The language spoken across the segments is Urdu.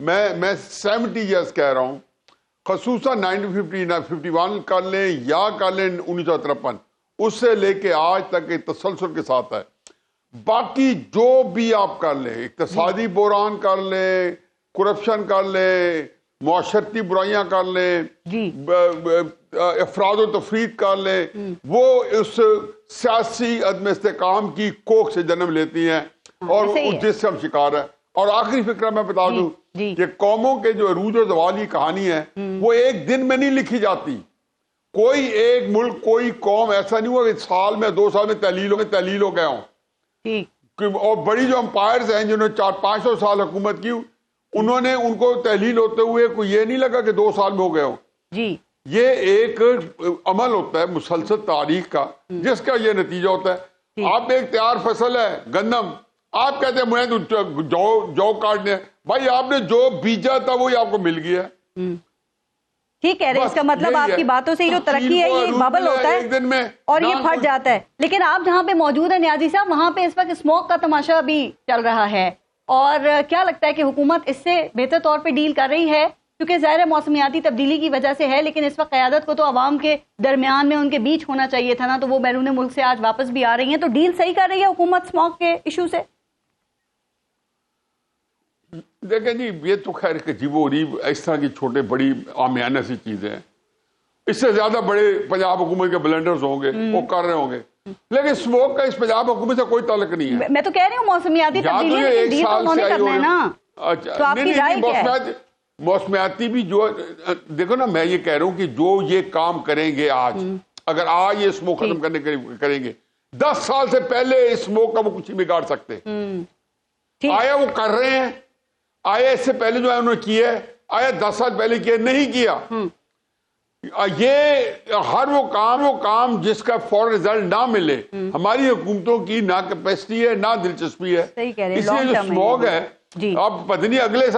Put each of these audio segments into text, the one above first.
میں 70 ایئرس کہہ رہا ہوں، خصوصاً 1951 کر لیں یا کر لیں 1953، اس سے لے کے آج تک ایک تسلسل کے ساتھ ہے. باقی جو بھی آپ کر لیں، اقتصادی بحران کر لیں، کرپشن کر لیں، معاشرتی برائیاں کر لیں، افراد و تفرید کر لیں، وہ اس سیاسی عدم استحکام کی کوکھ سے جنم لیتی ہیں اور جس سے ہم شکار ہیں. اور آخری فکرہ میں بتا دوں کہ قوموں کے جو عروج و زوال کی کہانی ہے وہ ایک دن میں نہیں لکھی جاتی. کوئی ایک ملک، کوئی قوم ایسا نہیں ہوا کہ سال میں 2 سال میں تحلیل ہو گیا ہوں. اور بڑی جو امپائرز ہیں جنہوں نے 400-500 سال حکومت کی، انہوں نے ان کو تحلیل ہوتے ہوئے کوئی یہ نہیں لگا کہ 2 سال میں ہو گئے ہوں. یہ ایک عمل ہوتا ہے مسلسل تاریخ کا، جس کا یہ نتیجہ ہوتا ہے. آپ ایک تیار فصل ہے گندم، آپ کہتے ہیں میں جو کاٹنے، بھائی آپ نے جو بیجا تھا وہی آپ کو مل گیا. ٹھیک ہے، اس کا مطلب آپ کی باتوں سے جو ترقی ہے یہ ببل ہوتا ہے ایک دن میں اور یہ پھٹ جاتا ہے. لیکن آپ جہاں پہ موجود ہیں نیازی صاحب، وہاں پہ اس وقت اسموک کا تماشا بھی چل رہا ہے، اور کیا لگتا ہے کہ حکومت اس سے بہتر طور پہ ڈیل کر رہی ہے؟ کیونکہ ظاہر موسمیاتی تبدیلی کی وجہ سے ہے، لیکن اس وقت قیادت کو تو عوام کے درمیان میں ان کے بیچ ہونا چاہیے تھا نا، تو وہ بیرون ملک سے آج واپس بھی آ رہی ہیں، تو ڈیل صحیح کر رہی ہے حکومت اسموک کے ایشو سے؟ دیکھیں جی، یہ تو خیر عجیب و غریب اس طرح کی چھوٹے بڑی عامیانہ سی چیزیں ہیں. اس سے زیادہ بڑے پنجاب حکومت کے بلنڈرز ہوں گے، وہ کر رہے ہوں گے، لیکن اسموک کا اس پنجاب حکومت سے کوئی تعلق نہیں ہے. میں تو کہہ رہی ہوں موسمیاتی تبدیلی، لیکن ڈیل تو انہوں نے کرنا ہے نا. تو آپ کی رائے کیا ہے؟ موسمیاتی بھی جو دیکھو نا، میں یہ کہہ رہا ہوں کہ جو یہ کام کریں گے آج، اگر آج یہ اسموک ختم کرنے کے کریں گے، 10 سال سے پہلے اسموک کا وہ کچھ نہیں بگاڑ سکتے. آیا وہ کر رہے ہیں، آیا اس سے پہلے جو ہے انہوں نے کیا ہے، آیا 10 سال پہلے کیا نہیں کیا. یہ ہر وہ کام جس کا فوراً رزلٹ نہ ملے، ہماری حکومتوں کی نہ کیپیسٹی ہے نہ دلچسپی ہے. اس لیے جو اسموگ ہے، اب پتہ نہیں اگلے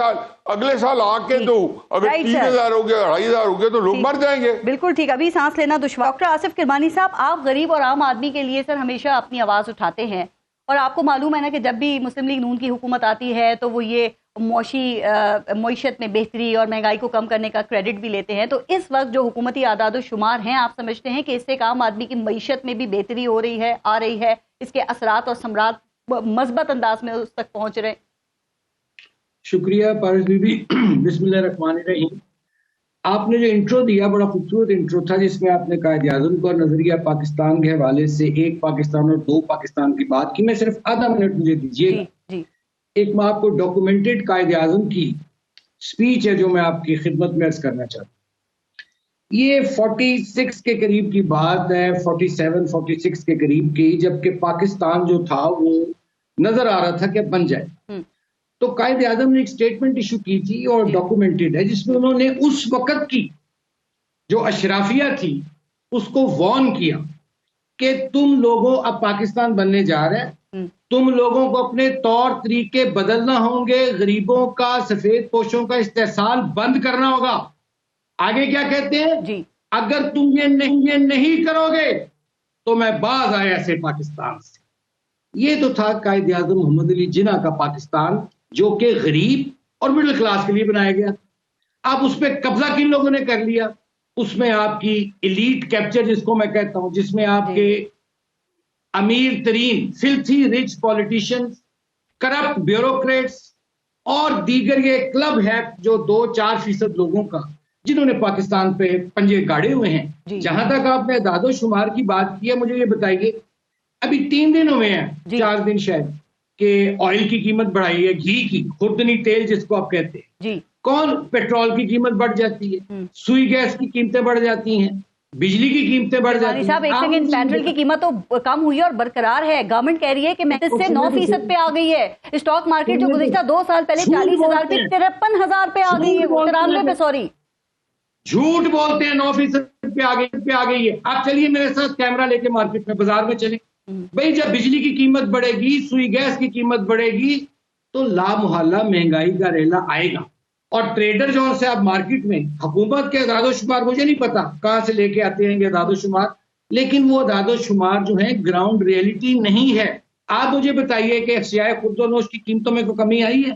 سال آ کے تو اگر 3000 ہو گیا 2500 ہو گیا تو لوگ مر جائیں گے. بالکل ٹھیک. ابھی سانس لینا دشوار. ڈاکٹر آصف کرمانی صاحب، آپ غریب اور عام آدمی کے لیے سر ہمیشہ اپنی آواز اٹھاتے ہیں، اور آپ کو معلوم ہے نا کہ جب بھی مسلم لیگ نون کی حکومت آتی ہے تو وہ یہ معیشت میں بہتری اور مہنگائی کو کم کرنے کا کریڈٹ بھی لیتے ہیں. تو اس وقت جو حکومتی اعداد و شمار ہیں، آپ سمجھتے ہیں کہ اس سے ایک عام آدمی کی معیشت میں بھی بہتری ہو رہی ہے، آ رہی ہے، اس کے اثرات اور ثمرات مثبت انداز میں اس تک پہنچ رہے ہیں؟ شکریہ پارس بی بی. بسم اللہ الرحمن الرحیم. آپ نے جو انٹرو دیا بڑا خوبصورت انٹرو تھا، جس میں آپ نے قائد اعظم کو نظریہ پاکستان کے حوالے سے ایک پاکستان اور 2 پاکستان کی بات کی. میں صرف آدھا منٹ مجھے دیجیے گا. ایک میں آپ کو ڈاکومنٹڈ قائد اعظم کی سپیچ ہے جو میں آپ کی خدمت میں عرض کرنا چاہتا ہوں. یہ 46 کے قریب کی بات ہے، 47-46 کے قریب کی، جبکہ پاکستان جو تھا وہ نظر آ رہا تھا کہ بن جائے. تو قائد اعظم نے ایک سٹیٹمنٹ ایشو کی تھی اور ڈاکومنٹڈ ہے، جس میں انہوں نے اس وقت کی جو اشرافیہ تھی اس کو وارن کیا کہ تم لوگوں اب پاکستان بننے جا رہے ہیں، تم لوگوں کو اپنے طور طریقے بدلنا ہوں گے، غریبوں کا، سفید پوشوں کا استحصال بند کرنا ہوگا. آگے کیا کہتے ہیں؟ اگر تم یہ نہیں کرو گے تو میں باز آیا ایسے پاکستان سے. یہ تو تھا قائد اعظم محمد علی جناح کا پاکستان، جو کہ غریب اور مڈل کلاس کے لیے بنایا گیا. اب اس پہ قبضہ کن لوگوں نے کر لیا؟ اس میں آپ کی ایلیٹ کیپچر جس کو میں کہتا ہوں، جس میں آپ کے امیر ترین filthy rich politicians, corrupt bureaucrats اور دیگر یہ کلب ہے جو 2-4% لوگوں کا، جنہوں نے پاکستان پہ پنجے گاڑے ہوئے ہیں. جہاں تک آپ نے اعداد و شمار کی بات کی ہے، مجھے یہ بتائیے، ابھی 3 دن ہوئے ہیں، 4 دن شاید، کہ آئل کی قیمت بڑھائی ہے، گھی کی، خوردنی تیل جس کو آپ کہتے ہیں. کون پیٹرول کی قیمت بڑھ جاتی ہے، سوئی گیس کی قیمتیں بڑھ جاتی ہیں، بجلی کی قیمتیں بڑھ جاتی ہیں. صاحب ایک سیکنڈ، پیٹرول کی قیمت تو کم ہوئی ہے اور برقرار ہے. گورنمنٹ کہہ رہی ہے کہ محنت سے 9% پہ آ گئی ہے. اسٹاک مارکیٹ جو گزشتہ 2 سال پہلے 40,000 پہ 53,000 پہ آ گئی ہے، 93 پہ، سوری جھوٹ بولتے ہیں. 9% پہ آ گئی ہے. آپ چلیے میرے ساتھ کیمرہ لے کے مارکیٹ میں، بازار میں چلیں. بھئی جب بجلی کی قیمت بڑھے گی، سوئی گیس کی قیمت بڑھے گی، تو لا محالہ مہنگائی کا ریلا آئے گا. اور ٹریڈر جو سے آپ مارکیٹ میں، حکومت کے اعداد و شمار مجھے نہیں پتا کہاں سے لے کے آتے ہیں یہ اعداد و شمار، لیکن وہ اعداد و شمار جو ہیں گراؤنڈ ریئلٹی نہیں ہے. آپ مجھے بتائیے کہ اشیاء خرد و نوش کی قیمتوں میں کوئی کمی آئی ہے؟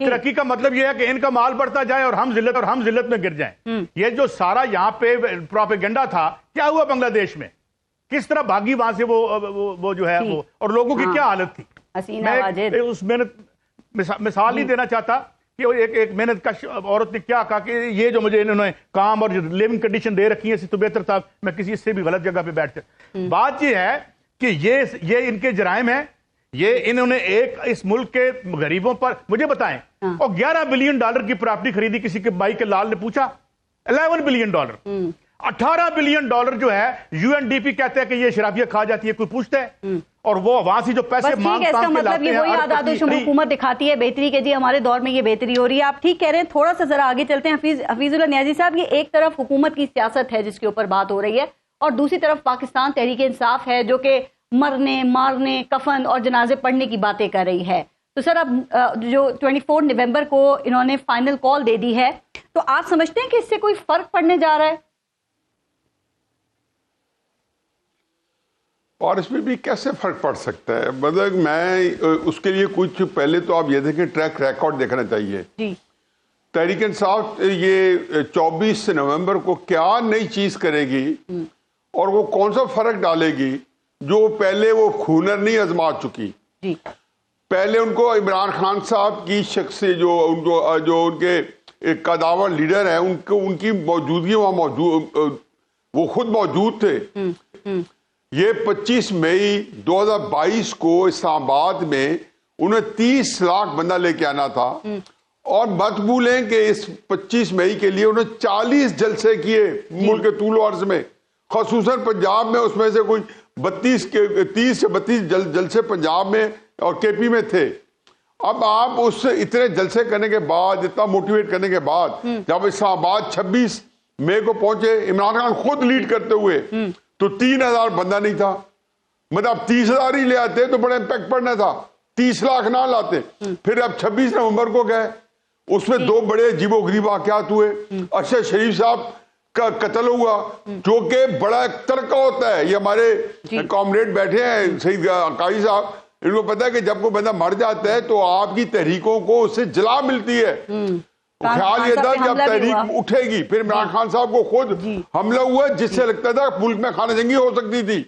ترقی کا مطلب یہ ہے کہ ان کا مال بڑھتا جائے اور ہم ذلت میں گر جائیں. یہ جو سارا یہاں پہ پروپیگنڈا تھا, کیا ہوا بنگلہ دیش میں؟ کس طرح بھاگی وہاں سے وہ جو ہے وہ, اور لوگوں کی کیا حالت تھی. میں اس مثال نہیں دینا چاہتا کہ ایک محنت کش عورت نے کیا کہا کہ یہ جو مجھے انہوں نے کام اور لیونگ کنڈیشن دے رکھی ہے اس سے تو بہتر تھا میں کسی سے بھی غلط جگہ پہ بیٹھتا. بات یہ ہے کہ یہ ان کے جرائم ہیں. یہ انہوں نے اس ملک کے غریبوں پر, مجھے بتائیں, اور $11 بلین کی پراپرٹی خریدی کسی کے بھائی کے لال نے پوچھا, $11 بلین, $18 بلین جو ہے UNDP کہتے ہیں کہ یہ شرابیاں کھا جاتی ہے, کوئی پوچھتا ہے؟ اور وہ وہاں سے جو پیسے مانگتا ہے مطلب یہ وہی اعداد و شمار حکومت دکھاتی ہے بہتری کے, جی ہمارے دور میں یہ بہتری ہو رہی ہے. آپ ٹھیک کہہ رہے ہیں. تھوڑا سا ذرا آگے چلتے ہیں. حفیظ اللہ نیازی صاحب, یہ ایک طرف حکومت کی سیاست ہے جس کے اوپر بات ہو رہی ہے, اور دوسری طرف پاکستان تحریک انصاف ہے جو کہ مرنے مارنے کفن اور جنازے پڑھنے کی باتیں کر رہی ہے. تو سر اب جو 24 نومبر کو انہوں نے فائنل کال دے دی ہے, تو آپ سمجھتے ہیں کہ اس سے کوئی فرق پڑنے جا رہا ہے؟ اور اس میں بھی کیسے فرق پڑ سکتا ہے؟ مطلب میں اس کے لیے کچھ پہلے تو آپ یہ دیکھیں, ٹریک ریکارڈ دیکھنا چاہیے. جی, تحریک انصاف یہ 24 نومبر کو کیا نئی چیز کرے گی اور وہ کون سا فرق ڈالے گی جو پہلے وہ ہنر نہیں آزما چکی. جی, پہلے ان کو عمران خان صاحب کی شخص جو ان کے قداور لیڈر ہیں ان کی موجودگی وہاں وہ خود موجود تھے. یہ 25 مئی 2022 کو اسلام آباد میں انہیں 30 لاکھ بندہ لے کے آنا تھا, اور مت بھولیں کہ اس 25 مئی کے لیے انہیں 40 جلسے کیے ملک کے طول و عرض میں, خصوصاً پنجاب میں اس میں سے کوئی 30 سے 32 جلسے پنجاب میں اور کے پی میں تھے. اب آپ اس اتنے جلسے کرنے کے بعد, اتنا موٹیویٹ کرنے کے بعد, جب اسلام آباد 26 مئی کو پہنچے عمران خان خود لیڈ کرتے ہوئے, تو 3000 بندہ نہیں تھا. مطلب 30,000 ہی لے آتے تو بڑا امپیکٹ پڑنا تھا, 30 لاکھ نہ لاتے. پھر اب 26 نومبر کو گئے, اس میں 2 بڑے عجیب و غریب واقعات ہوئے. ارشد شریف صاحب کا قتل ہوا جو کہ بڑا ایک تڑکا ہوتا ہے. یہ ہمارے کامریڈ بیٹھے ہیں سعید عقائی صاحب, ان کو پتا ہے کہ جب کوئی بندہ مر جاتا ہے تو آپ کی تحریکوں کو اس سے جلا ملتی ہے. خیال یہ تھا جب تحریک اٹھے گی, پھر عمران خان صاحب کو خود حملہ ہوا جس سے لگتا تھا ملک میں خانہ جنگی ہو سکتی تھی,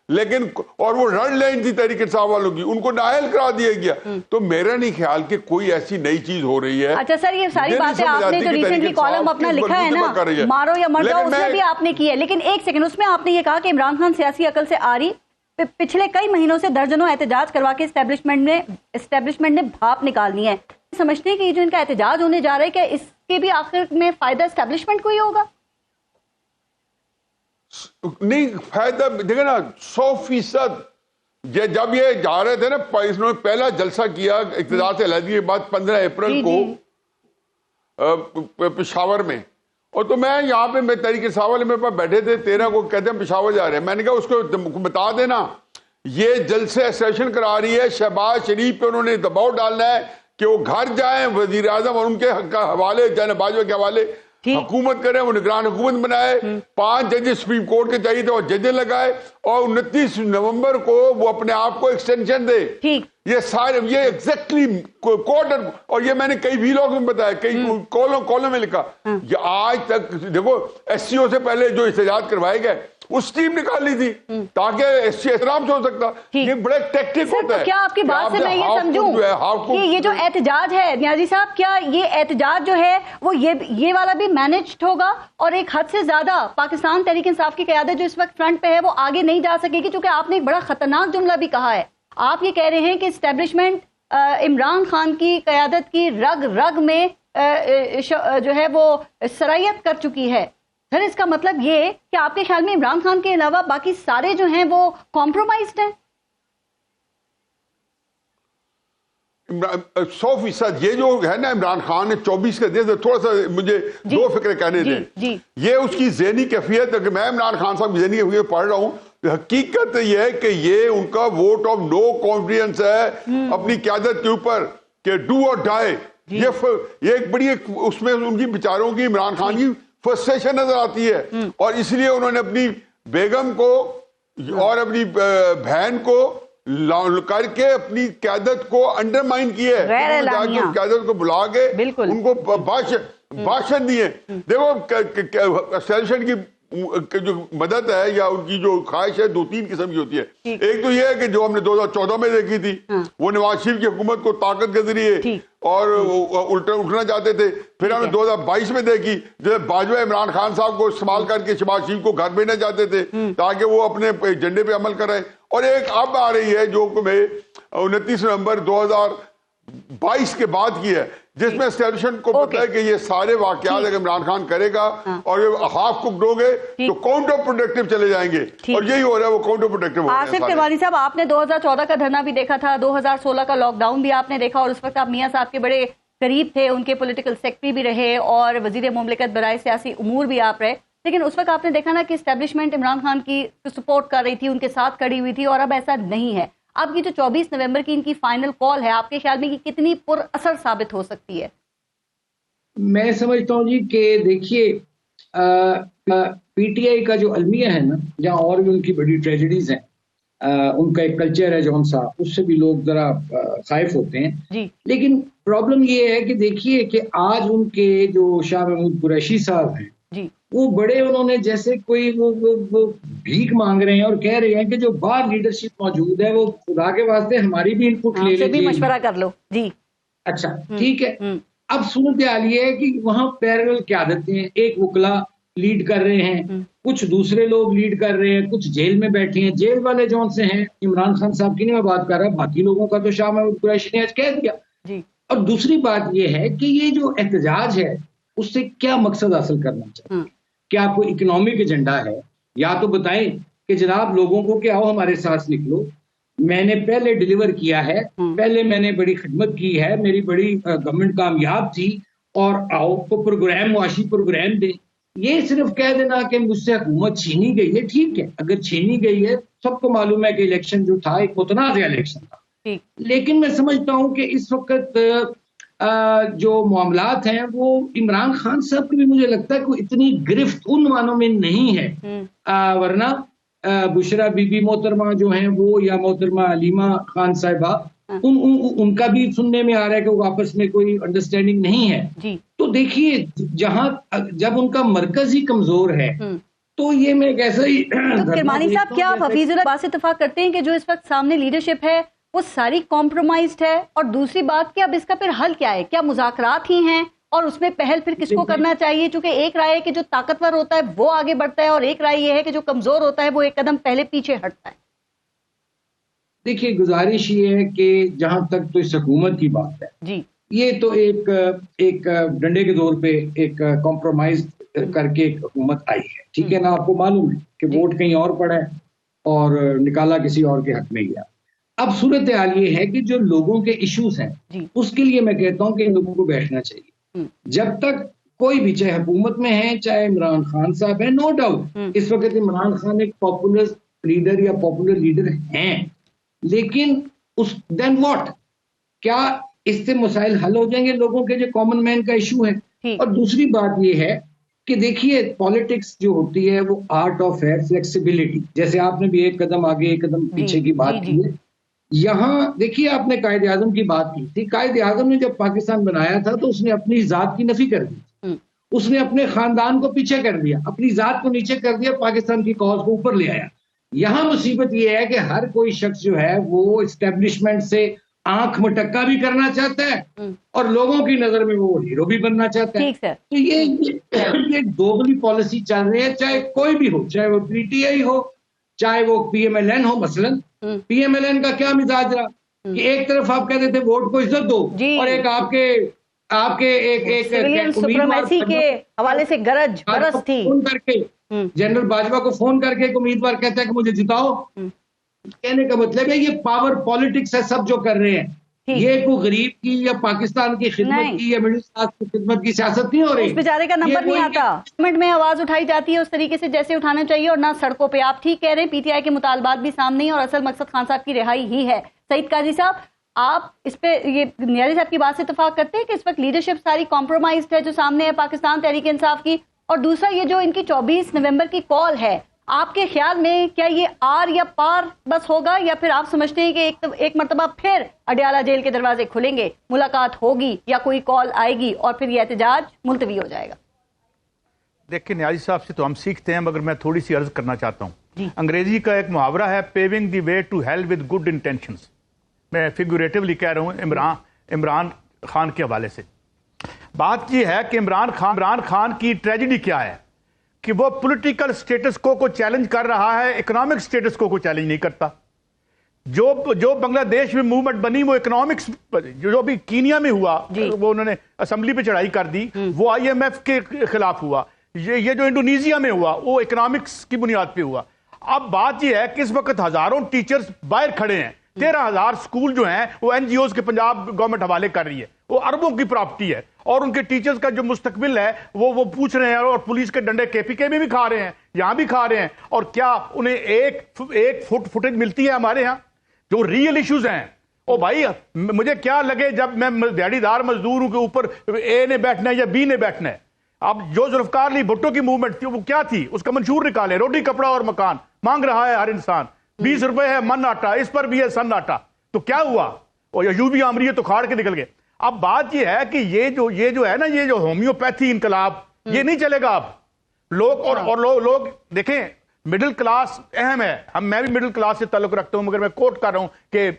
لیکن اور وہ ریڈ لائن تھی تحریک انصاف والوں کی, ان کو نااہل کرا دیا گیا. تو میرا نہیں خیال کہ کوئی ایسی نئی چیز ہو رہی ہے. اچھا سر, یہ ساری باتیں آپ نے جو ریسنٹلی کالم اپنا لکھا ہے نا, مارو یا مر جاؤ, اس میں بھی آپ نے کی ہے. لیکن ایک سیکنڈ, اس میں آپ نے یہ کہا کہ عمران خان سیاسی عقل سے آری, پچھلے کئی مہینوں سے درجنوں احتجاج کروا کے اسٹیبلشمنٹ نے بھاپ نکالنی ہے. سمجھتے ہیں کہ یہ جو ان کا احتجاج ہونے جا رہا ہے, کہ اس کے بھی آخر میں فائدہ اسٹیبلشمنٹ کو ہی ہوگا؟ نہیں, فائدہ دیکھیں نا 100%. جب یہ جا رہے تھے نا, انہوں نے پہلا جلسہ کیا اقتدار سے علیحدگی کے بعد 15 اپریل کو پشاور میں, اور تو میں یہاں پہ میں تحریک انصاف والے میرے پاس بیٹھے تھے, 13 کو کہتے ہیں پشاور جا رہے ہیں. میں نے کہا اس کو بتا دینا یہ جلسے سیشن کرا رہی ہے شہباز شریف پہ, انہوں نے دباؤ ڈالنا ہے کہ وہ گھر جائیں, وزیر اعظم اور ان کے حوالے جان باجوہ کے حوالے حکومت کریں, وہ نگران حکومت بنائے. 5 ججز سپریم کورٹ کے چاہیے تھے اور ججز لگائے, اور 29 نومبر کو وہ اپنے آپ کو ایکسٹینشن دے. یہ سارے یہ ایگزیکٹلی کوڈ, اور یہ میں نے کئی ویلاگ میں بتایا, کئی کالم میں لکھا. یہ آج تک دیکھو ایس سی او سے پہلے جو احتجاج کروائے گئے اس ٹیم نکالی تھی تاکہ ایس سی احترام سے ہو سکتا. یہ بڑے ٹیکٹک ہوتا ہے. کیا آپ کی بات سے میں یہ سمجھوں کہ یہ جو احتجاج ہے نیازی صاحب, کیا یہ احتجاج جو ہے وہ یہ والا بھی مینجڈ ہوگا, اور ایک حد سے زیادہ پاکستان تحریک انصاف کی قیادت جو اس وقت فرنٹ پہ ہے وہ آگے نہیں جا سکے گی؟ چونکہ آپ نے ایک بڑا خطرناک جملہ بھی کہا ہے. آپ یہ کہہ رہے ہیں کہ اسٹیبلشمنٹ عمران خان کی قیادت کی رگ رگ میں جو ہے وہ سرایت کر چکی ہے. سر اس کا مطلب یہ کہ آپ کے خیال میں عمران خان کے علاوہ باقی سارے جو ہیں وہ کمپرومائزڈ ہیں؟ 100%. یہ جو ہے نا عمران خان نے 24 کا دے, تھوڑا سا مجھے 2 فکریں کہنے دیں. یہ اس کی ذہنی کیفیت, اگر میں عمران خان صاحب کی ذہنی کیفیت پڑھ رہا ہوں, حقیقت یہ ہے کہ یہ ان کا ووٹ آف نو کانفیڈنس ہے اپنی قیادت کے اوپر, کہ ڈو اور ڈائی. یہ ایک بڑی اس میں ان کی بیچاروں کی عمران خان کی فرسٹریشن نظر آتی ہے, اور اس لیے انہوں نے اپنی بیگم کو اور اپنی بہن کو کر کے اپنی قیادت کو انڈرمائن کیا ہے, قیادت کو بلا کے ان کو باشد دیے. دیکھو سیلشن کی جو مدد ہے یا ان کی جو خواہش ہے 2-3 قسم کی ہوتی ہے. ایک تو یہ ہے کہ جو ہم نے 2014 میں دیکھی تھی, وہ نواز شریف کی حکومت کو طاقت کے ذریعے اور اٹھنا چاہتے تھے. پھر ہم نے 2022 میں دیکھی جو باجوہ عمران خان صاحب کو استعمال کر کے شہباز شریف کو گھر بھیجنا چاہتے تھے تاکہ وہ اپنے ایجنڈے پہ عمل کریں. اور ایک اب آ رہی ہے جو کہ 29 نومبر 2022 کے بعد کی ہے, جس میں اسٹیبلشمنٹ کو پتہ ہے کہ یہ سارے واقعات اگر عمران خان کرے گا اور ہاف ککڈ ہو گئے تو کاؤنٹر پروڈکٹیو چلے جائیں گے, اور یہی ہو رہا ہے, وہ کاؤنٹر پروڈکٹیو ہو رہا ہے. آصف کرمانی صاحب, آپ نے 2014 کا دھرنا بھی دیکھا تھا, 2016 کا لاک ڈاؤن بھی آپ نے دیکھا, اور اس وقت آپ میاں صاحب کے بڑے قریب تھے, ان کے پولیٹیکل سیکرٹری بھی رہے اور وزیر مملکت برائے سیاسی امور بھی آپ رہے. لیکن اس وقت آپ نے دیکھا نا کہ اسٹیبلشمنٹ عمران خان کی سپورٹ کر رہی تھی, ان کے ساتھ کھڑی ہوئی تھی, اور اب ایسا نہیں ہے. آپ کی جو 24 نومبر کی ان کی فائنل کال ہے, آپ کے خیال میں کتنی پر اثر ثابت ہو سکتی ہے؟ میں سمجھتا ہوں جی کہ دیکھیے پی ٹی آئی کا جو المیہ ہے نا, جہاں اور بھی ان کی بڑی ٹریجڈیز ہیں, ان کا ایک کلچر ہے جون سا, اس سے بھی لوگ ذرا خائف ہوتے ہیں جی. لیکن پرابلم یہ ہے کہ دیکھیے کہ آج ان کے جو شاہ محمود قریشی صاحب ہیں جی, وہ بڑے انہوں نے جیسے کوئی وہ بھیک مانگ رہے ہیں اور کہہ رہے ہیں کہ جو باہر لیڈرشپ موجود ہے وہ خدا کے واسطے ہماری بھی ان پٹ لے لیجیے, بھی مشورہ کر لو جی. اچھا ٹھیک ہے. اب صورتحال یہ ہے کہ وہاں پیرل قیادتیں ہیں, ایک وکلا لیڈ کر رہے ہیں, کچھ دوسرے لوگ لیڈ کر رہے ہیں, کچھ جیل میں بیٹھے ہیں. جیل والے جون سے ہیں, عمران خان صاحب کی نہیں میں بات کر رہا, باقی لوگوں کا تو شاہ محمود قریشی نے آج کہہ دیا جی. اور دوسری بات یہ ہے کہ یہ جو احتجاج ہے اس سے کیا مقصد حاصل کرنا چاہیے؟ کیا کوئی اکنامک ایجنڈا ہے؟ یا تو بتائیں کہ جناب لوگوں کو کہ آؤ ہمارے ساتھ نکلو, میں نے پہلے ڈیلیور کیا ہے, پہلے میں نے بڑی خدمت کی ہے, میری بڑی گورنمنٹ کامیاب تھی, اور آؤ کو پروگرام, معاشی پروگرام دیں. یہ صرف کہہ دینا کہ مجھ سے حکومت چھینی گئی ہے, ٹھیک ہے اگر چھینی گئی ہے, سب کو معلوم ہے کہ الیکشن جو تھا ایک متنازع الیکشن تھا, لیکن میں سمجھتا ہوں کہ اس وقت جو معاملات ہیں وہ عمران خان صاحب کی بھی مجھے لگتا ہے کہ اتنی گرفت ان معنوں میں نہیں ہے, ورنہ بشرا بی بی محترمہ جو ہیں وہ, یا محترمہ علیمہ خان صاحبہ, ان کا بھی سننے میں آ رہا ہے کہ وہ آپس میں کوئی انڈرسٹینڈنگ نہیں ہے. تو دیکھیے جہاں جب ان کا مرکز ہی کمزور ہے تو یہ میں کیسا ہی. کرمانی صاحب, کیا آپ حفیظ اللہ سے اتفاق کرتے ہیں کہ جو اس وقت سامنے لیڈرشپ ہے وہ ساری کمپرومائزڈ ہے؟ اور دوسری بات کہ اب اس کا پھر حل کیا ہے؟ کیا مذاکرات ہی ہیں, اور اس میں پہل پھر کس کو کرنا چاہیے؟ چونکہ ایک رائے ہے کہ جو طاقتور ہوتا ہے وہ آگے بڑھتا ہے, اور ایک رائے یہ ہے کہ جو کمزور ہوتا ہے وہ ایک قدم پہلے پیچھے ہٹتا ہے. دیکھیے گزارش یہ ہے کہ جہاں تک تو اس حکومت کی بات ہے جی, یہ تو ایک ڈنڈے کے دور پہ ایک کمپرومائز کر کے ایک حکومت آئی ہے, ٹھیک ہے نا. آپ کو معلوم ہے کہ ووٹ کہیں اور پڑا ہے اور نکالا کسی اور کے حق میں گیا. اب صورتحال یہ ہے کہ جو لوگوں کے ایشوز ہیں اس کے لیے میں کہتا ہوں کہ ان لوگوں کو بیٹھنا چاہیے. جب تک کوئی بھی, چاہے حکومت میں ہے چاہے عمران خان صاحب ہیں, نو ڈاؤٹ اس وقت عمران خان ایک پاپولر لیڈر یا پاپولر لیڈر ہیں, لیکن دین واٹ, کیا اس سے مسائل حل ہو جائیں گے لوگوں کے جو کامن مین کا ایشو ہے؟ اور دوسری بات یہ ہے کہ دیکھیے پالیٹکس جو ہوتی ہے وہ آرٹ آف ہے فلیکسیبلٹی. جیسے آپ نے بھی ایک قدم آگے ایک قدم پیچھے کی بات کی ہے. یہاں دیکھیے آپ نے قائد اعظم کی بات کی تھی. قائد اعظم نے جب پاکستان بنایا تھا تو اس نے اپنی ذات کی نفی کر دی, اس نے اپنے خاندان کو پیچھے کر دیا, اپنی ذات کو نیچے کر دیا, پاکستان کی کاز کو اوپر لے آیا. یہاں مصیبت یہ ہے کہ ہر کوئی شخص جو ہے وہ اسٹیبلشمنٹ سے آنکھ مٹکا بھی کرنا چاہتا ہے اور لوگوں کی نظر میں وہ ہیرو بھی بننا چاہتا ہے. تو یہ دوغلی پالیسی چل رہی ہے, چاہے کوئی بھی ہو, چاہے وہ پی ٹی آئی ہو, چاہے وہ پی ایم ایل این ہو. مثلا پی ایم ایل این کا کیا مزاج رہا کہ ایک طرف آپ کہتے تھے ووٹ کو عزت دو, اور ایک آپ کے ایک سپریمیسی کے حوالے سے گرج برس تھی, فون کر کے جنرل باجوہ کو فون کر کے ایک امیدوار کہتا ہے کہ مجھے جتاؤ. کہنے کا مطلب ہے یہ پاور پالیٹکس ہے سب جو کر رہے ہیں. یہ کوئی غریب کی یا پاکستان کی خدمت کی یا مڈل کلاس کی خدمت کی سیاست نہیں ہو رہی. اس بیچارے کا نمبر نہیں آتا. گورنمنٹ میں آواز اٹھائی جاتی ہے اس طریقے سے جیسے اٹھانا چاہیے, اور نہ سڑکوں پہ. آپ ٹھیک کہہ رہے ہیں, پی ٹی آئی کے مطالبات بھی سامنے ہیں اور اصل مقصد خان صاحب کی رہائی ہی ہے. سعید قاضی صاحب, آپ اس پہ یہ نیازی صاحب کی بات سے اتفاق کرتے ہیں کہ اس وقت لیڈرشپ ساری کمپرومائزڈ ہے جو سامنے ہے پاکستان تحریک انصاف کی؟ اور دوسرا یہ جو ان کی 24 نومبر کی کال ہے, آپ کے خیال میں کیا یہ آر یا پار بس ہوگا، یا پھر آپ سمجھتے ہیں کہ ایک مرتبہ پھر اڈیالہ جیل کے دروازے کھلیں گے، ملاقات ہوگی یا کوئی کال آئے گی اور پھر یہ احتجاج ملتوی ہو جائے گا؟ دیکھیں نیازی صاحب سے تو ہم سیکھتے ہیں، مگر میں تھوڑی سی عرض کرنا چاہتا ہوں. جی. انگریزی کا ایک محاورہ ہے paving the way to hell with good intentions. میں فیگوریٹولی کہہ رہا ہوں عمران خان کے حوالے سے. بات یہ ہے کہ عمران خان کی ٹریجڈی کیا ہے کہ وہ پولیٹیکل سٹیٹس کو چیلنج کر رہا ہے، اکنامک سٹیٹس کو چیلنج نہیں کرتا. جو بنگلہ دیش میں موومنٹ بنی وہ اکنامکس، جو بھی کینیا میں ہوا وہ انہوں نے اسمبلی پہ چڑھائی کر دی، وہ آئی ایم ایف کے خلاف ہوا. یہ جو انڈونیزیا میں ہوا وہ اکنامکس کی بنیاد پہ ہوا. اب بات یہ ہے کہ اس وقت ہزاروں ٹیچرز باہر کھڑے ہیں، 13,000 سکول جو ہیں وہ این جی اوز کے پنجاب گورنمنٹ حوالے کر رہی ہے، وہ اربوں کی پراپرٹی ہے، اور ان کے ٹیچرز کا جو مستقبل ہے وہ پوچھ رہے ہیں، اور پولیس کے ڈنڈے کے پی کے میں بھی کھا رہے ہیں، یہاں بھی کھا رہے ہیں. اور کیا انہیں ایک فوٹیج ملتی ہے ہمارے ہاں جو ریئل ایشوز ہیں؟ او بھائی مجھے کیا لگے جب میں دیہڑی دار مزدور ہوں کہ اوپر اے نے بیٹھنا ہے یا بی نے بیٹھنا ہے. اب جو ذوالفقار علی بھٹو کی موومنٹ تھی وہ کیا تھی؟ اس کا منشور نکالے، روٹی کپڑا اور مکان مانگ رہا ہے ہر انسان، 20 روپے ہے من آٹا، اس پر بھی ہے سن آٹا. تو کیا ہوا؟ اور یوبی آمری تو کھاڑ کے نکل گئے. اب بات یہ ہے کہ یہ جو ہے نا، یہ جو ہومیوپیتھی انقلاب یہ نہیں چلے گا. اب لوگ دیکھیں مڈل کلاس اہم ہے. میں بھی مڈل کلاس سے تعلق رکھتا ہوں، مگر میں کوٹ کر رہا ہوں کہ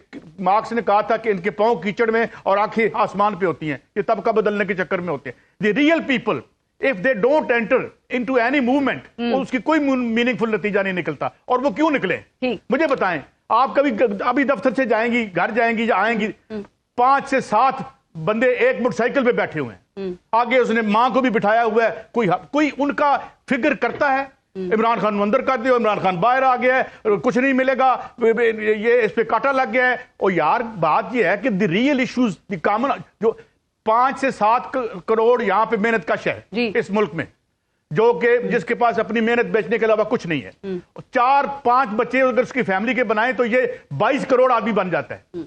مارکس نے کہا تھا کہ ان کے پاؤں کیچڑ میں اور آنکھیں آسمان پہ ہوتی ہیں، یہ طبقہ بدلنے کے چکر میں ہوتے ہیں. The real people if they don't enter into any movement اس کی کوئی میننگ فل نتیجہ نہیں نکلتا. اور وہ کیوں نکلے مجھے بتائیں. آپ کبھی ابھی دفتر سے جائیں گی، گھر جائیں گی یا آئیں گی، 5 سے 7 بندے ایک موٹر سائیکل پہ بیٹھے ہوئے ہیں، آگے اس نے ماں کو بھی بٹھایا ہوا ہے. کوئی ان کا فکر کرتا ہے؟ عمران خان اندر کر دے، عمران خان باہر آ گیا ہے، کچھ نہیں ملے گا، یہ اس پہ کاٹا لگ گیا ہے. اور یار بات یہ ہے کہ the real issues the common, جو 5 سے 7 کروڑ یہاں پہ محنت کش ہے اس ملک میں، جو کہ جس کے پاس اپنی محنت بیچنے کے علاوہ کچھ نہیں ہے. 4-5 بچے اگر اس کی فیملی کے بنائیں تو یہ 22 کروڑ آدمی بن جاتا ہے.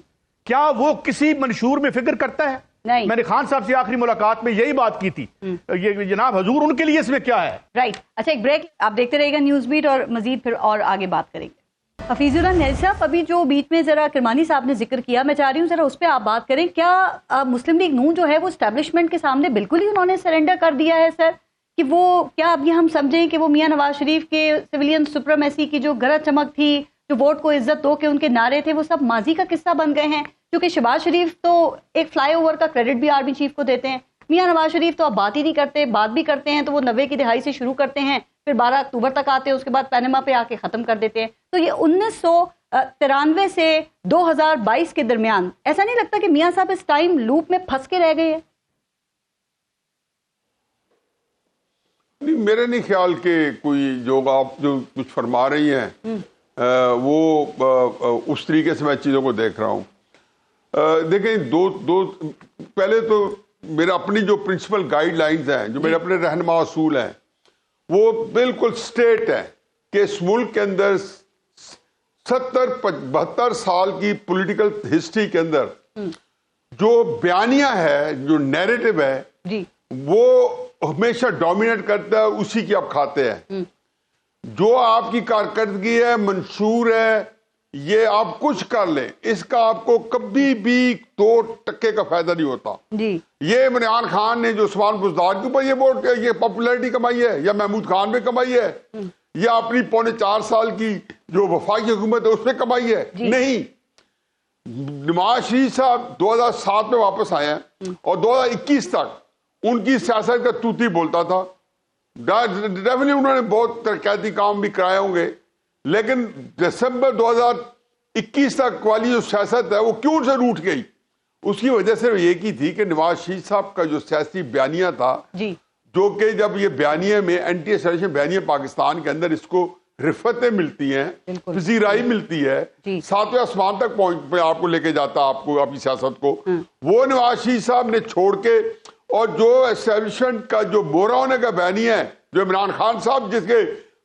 کیا وہ کسی منشور میں فکر کرتا ہے؟ نہیں. میں نے خان صاحب سے آخری ملاقات میں یہی بات کی تھی. یہ جناب حضور ان کے لیے اس میں کیا ہے؟ رائٹ. اچھا ایک بریک، آپ دیکھتے رہیے گا نیوز بیٹ، اور مزید پھر اور آگے بات کریں گے. حفیظ اللہ نیل صاحب، ابھی جو بیچ میں ذرا کرمانی صاحب نے ذکر کیا، میں چاہ رہی ہوں ذرا اس پہ آپ بات کریں. کیا مسلم لیگ نون جو ہے وہ اسٹیبلشمنٹ کے سامنے بالکل ہی انہوں نے سرنڈر کر دیا ہے سر؟ کہ وہ کیا اب یہ ہم سمجھیں کہ وہ میاں نواز شریف کے سویلین سپریمیسی کی جو گرج چمک تھی، جو ووٹ کو عزت دو کے ان کے نعرے تھے، وہ سب ماضی کا قصہ بن گئے ہیں؟ کیونکہ شہباز شریف تو ایک فلائی اوور کا کریڈٹ بھی آرمی چیف کو دیتے ہیں، میاں نواز شریف تو اب بات ہی نہیں کرتے، بات بھی کرتے ہیں تو وہ 90 کی دہائی سے شروع کرتے ہیں، پھر 12 اکتوبر تک آتے ہیں، اس کے بعد پینما پہ آ کے ختم کر دیتے ہیں. تو یہ 1993 سے 2022 کے درمیان ایسا نہیں لگتا کہ میاں صاحب اس ٹائم لوپ میں پھنس کے رہ گئے ہیں؟ میرے نہیں خیال کہ کوئی جو آپ جو کچھ فرما رہی ہیں وہ اس طریقے سے میں چیزوں کو دیکھ رہا ہوں. دیکھیں دو پہلے تو میرا اپنی جو پرنسپل گائیڈ لائنز ہیں، جو میرے اپنے رہنما اصول ہیں، وہ بالکل سٹیٹ ہے کہ اس ملک کے اندر 70-72 سال کی پولیٹیکل ہسٹری کے اندر جو بیانیہ ہے، جو نیریٹو ہے، وہ ہمیشہ ڈومینیٹ کرتا ہے، اسی کی آپ کھاتے ہیں. جو آپ کی کارکردگی ہے، منشور ہے، یہ آپ کچھ کر لیں، اس کا آپ کو کبھی بھی 2% کا فائدہ نہیں ہوتا. یہ عمران خان نے جو عثمان بزدار کے اوپر یہ پاپولیرٹی کمائی ہے، یا محمود خان پہ کمائی ہے، یا اپنی 4.25 سال کی جو وفاقی حکومت ہے اس پہ کمائی ہے؟ نہیں. نواز شریف صاحب 2007 میں واپس آئے ہیں اور 2021 تک ان کی سیاست کا توتی بولتا تھا. ڈیفینیٹلی انہوں نے بہت ترقیاتی کام بھی کرائے ہوں گے، لیکن دسمبر 2021 تک والی جو سیاست ہے وہ کیوں سے روٹ گئی؟ اس کی وجہ سے یہ کی تھی کہ نواز شریف صاحب کا جو سیاسی بیانیہ تھا، جو کہ جب یہ بیانیہ میں اینٹی اسٹیبلشمنٹ بیانیہ پاکستان کے اندر اس کو رفتیں ملتی ہیں، پذیرائی ملتی ہے، 7ویں آسمان تک پہ آپ کو لے کے جاتا آپ کو اپنی سیاست کو، وہ نواز شریف صاحب نے چھوڑ کے، اور جو اسٹیبلشمنٹ کا جو مورا ہونے کا بیانیہ ہے، جو عمران خان صاحب جس کے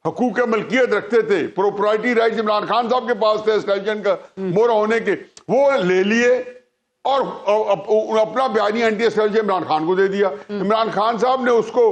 حقوق ملکیت رکھتے تھے، پروپرائٹی رائٹس عمران خان صاحب کے پاس تھے اسٹیبلشمنٹ کا مورا ہونے کے، وہ لے لیے اور اپنا بیانیہ اینٹی اسٹیبلشمنٹ عمران خان کو دے دیا. عمران خان صاحب نے اس کو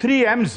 3 M's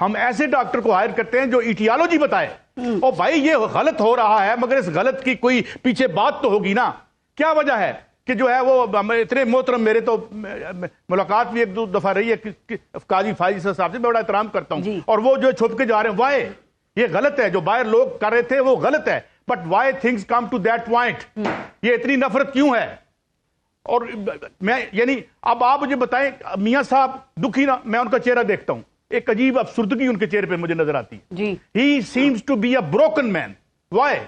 ہم ایسے ڈاکٹر کو ہائر کرتے ہیں جو ایٹیالوجی بتائے، اور بھائی یہ غلط ہو رہا ہے مگر اس غلط کی کوئی پیچھے بات تو ہوگی نا، کیا وجہ ہے کہ جو ہے وہ اتنے محترم، میرے تو ملاقات بھی ایک دو دفعہ رہی ہے قاضی فائز صاحب سے، میں بڑا احترام کرتا ہوں، اور وہ جو چھپ کے جا رہے ہیں، وائے یہ غلط ہے، جو باہر لوگ کر رہے تھے وہ غلط ہے، but why things come to that point, یہ اتنی نفرت کیوں ہے؟ اور میں یعنی اب آپ مجھے بتائیں، میاں صاحب دکھی نا، میں ان کا چہرہ دیکھتا ہوں، ایک عجیب افسردگی ان کے چہرے پہ مجھے نظر آتی ہے. He seems to be a broken man. Why?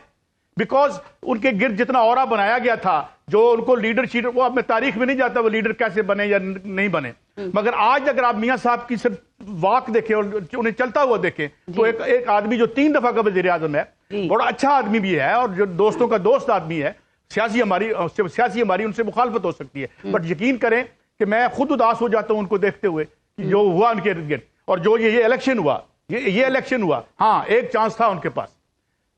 Because ان کے گرد جتنا اورا بنایا گیا تھا، جو ان کو لیڈر شیڈر، وہ اب میں تاریخ میں نہیں جاتا وہ لیڈر کیسے بنے یا نہیں بنے، مگر آج اگر آپ میاں صاحب کی صرف واک دیکھیں اور انہیں چلتا ہوا دیکھیں تو ایک آدمی جو 3 دفعہ کا وزیر اعظم ہے، بڑا اچھا آدمی بھی ہے اور جو دوستوں کا دوست آدمی ہے، سیاسی ہماری ان سے مخالفت ہو سکتی ہے، بٹ یقین کریں کہ میں خود اداس ہو جاتا ہوں ان کو دیکھتے ہوئے کہ جو ہوا ان کے ارد گرد، اور جو یہ الیکشن ہوا، یہ الیکشن ہوا، ہاں ایک چانس تھا ان کے پاس،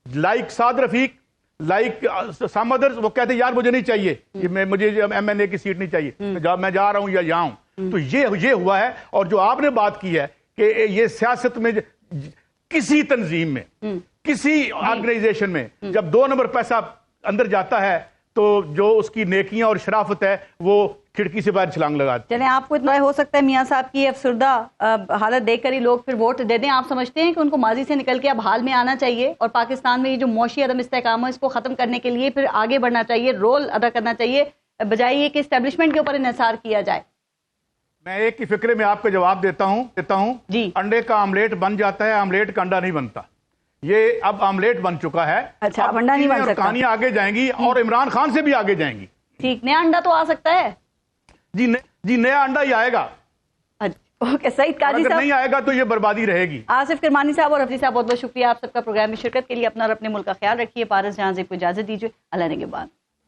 لائک سعد رفیق، لائک سم ادرز، وہ کہتے یار مجھے نہیں چاہیے، مجھے ایم این اے کی سیٹ نہیں چاہیے، میں جا رہا ہوں یا یہاں ہوں. تو یہ ہوا ہے. اور جو آپ نے بات کی ہے کہ یہ سیاست میں کسی تنظیم میں، کسی آرگنائزیشن میں جب 2 نمبر پیسہ اندر جاتا ہے تو جو اس کی نیکیاں اور شرافت ہے وہ کھڑکی سے باہر چھلانگ لگاتی. چلیں، آپ کو اتنا ہو سکتا ہے میاں صاحب کی افسردہ حالت دیکھ کر ہی لوگ پھر ووٹ دے دیں. آپ سمجھتے ہیں کہ ان کو ماضی سے نکل کے اب حال میں آنا چاہیے اور پاکستان میں یہ جو معاشی عدم استحکام ہے اس کو ختم کرنے کے لیے پھر آگے بڑھنا چاہیے، رول ادا کرنا چاہیے، بجائے یہ کہ اسٹیبلشمنٹ کے اوپر انحصار کیا جائے؟ میں ایک ہی فکرے میں آپ کو جواب دیتا ہوں جی. انڈے کا آملیٹ بن جاتا ہے، آملیٹ کا انڈا نہیں بنتا. یہ اب آملیٹ بن چکا ہے، اچھا اب انڈا نہیں بن سکتا. کہانیاں آگے جائیں گی اور عمران خان سے بھی آگے جائیں گی. ٹھیک، نیا انڈا تو آ سکتا ہے جی نیا انڈا ہی آئے گا. اوکے، سعید قاضی صاحب، اگر نہیں آئے گا تو یہ بربادی رہے گی. آصف کرمانی صاحب اور حفیظ صاحب، بہت بہت شکریہ آپ سب کا پروگرام میں شرکت کے لیے. اپنا اور اپنے ملک کا خیال رکھیے. پارس جہاں سے کو اجازت دیجیے. اللہ نگہبان.